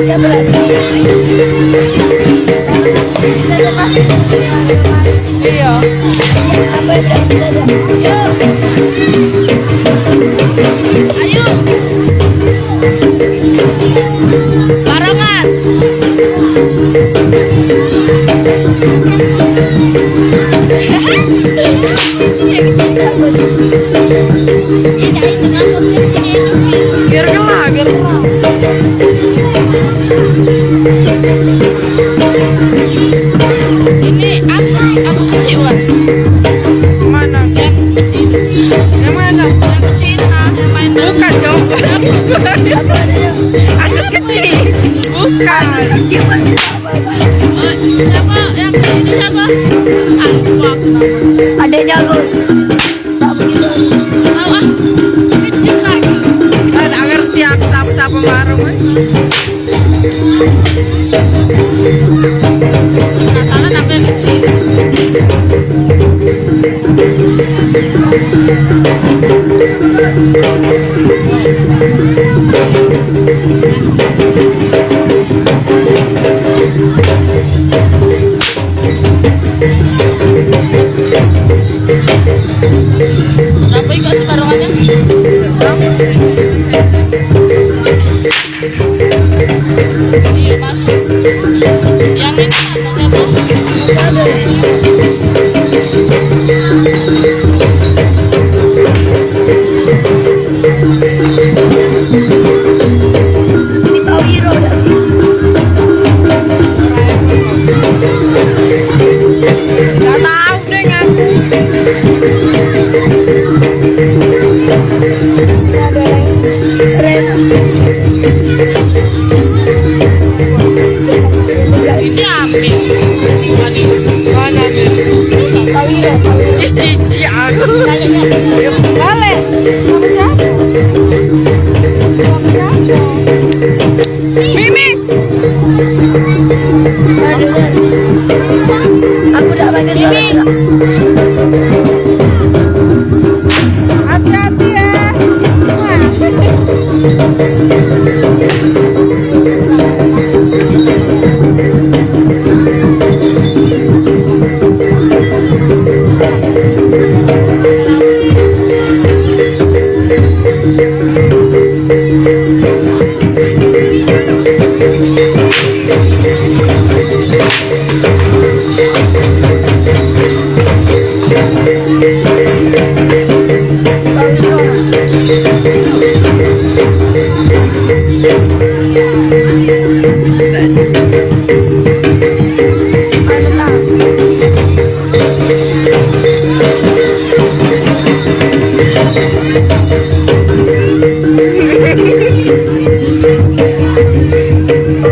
Siapa lagi? Iya. Apa yang yuk. Ayo. Barengan. Biar kena, biar kena. Ini aku kecil kan? Mana? Yang kecil. Yang mana? Yang kecil yang main. Bukan dong. Aku kecil. Bukan. Siapa yang kecil itu siapa? Lupa aku nama. Adanya Gus. Tak begitu. Tahu ah. Kecil kan? Nggak ngerti aku siapa marung. Penasaran apa yang kecil? Berapa ikut sih barongannya? Iya masuk. Yang ini namanya ini Pak Wiro udah sih. Nggak tahu deh ngaku. Ini Amin. Mana nih? Pak Wiro. Ih, cici aku. Kayaknya. Boleh. Sama siapa? Sama siapa? Mimi. Aku udah panggil suara. Hati-hati ya.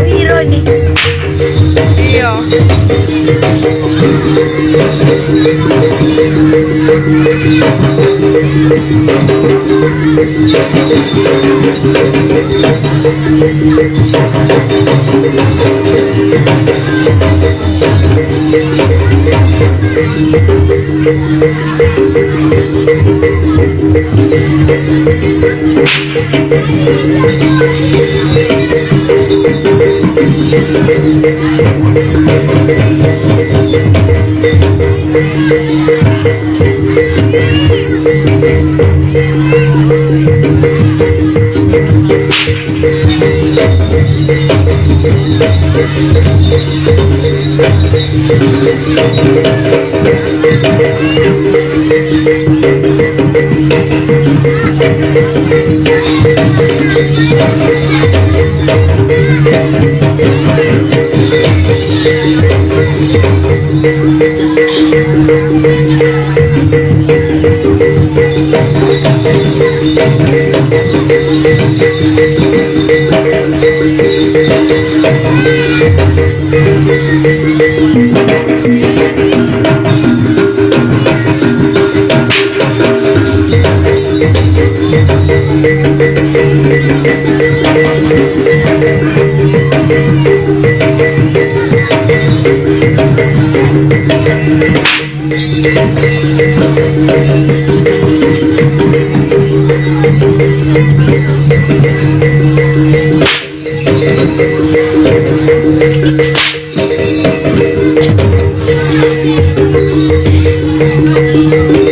Wiro nih. Iya.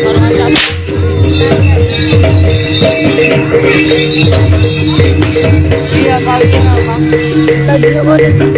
Baru ngajak. Iya, bagian apa? Lagi nggak boleh tuh.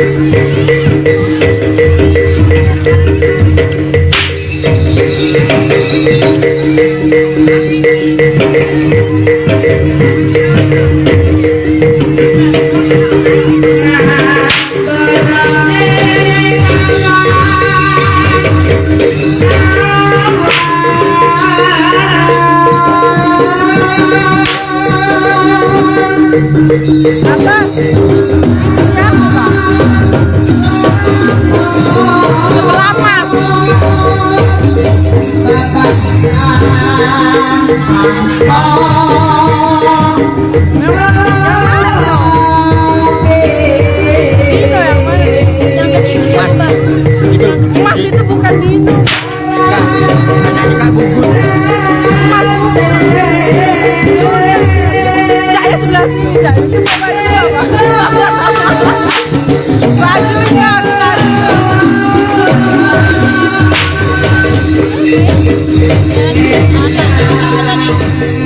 Apa? Itu siapa, Pak? Sebelah Mas. Dino yang mana? Yang kecil siapa? Yang kecil. Mas itu bukan Dino. Anaknya Kak Gugun. Mas bukan. Caknya sebelah sini, Cak. Coba baju apa? Bajunya, Anak, apa tadi?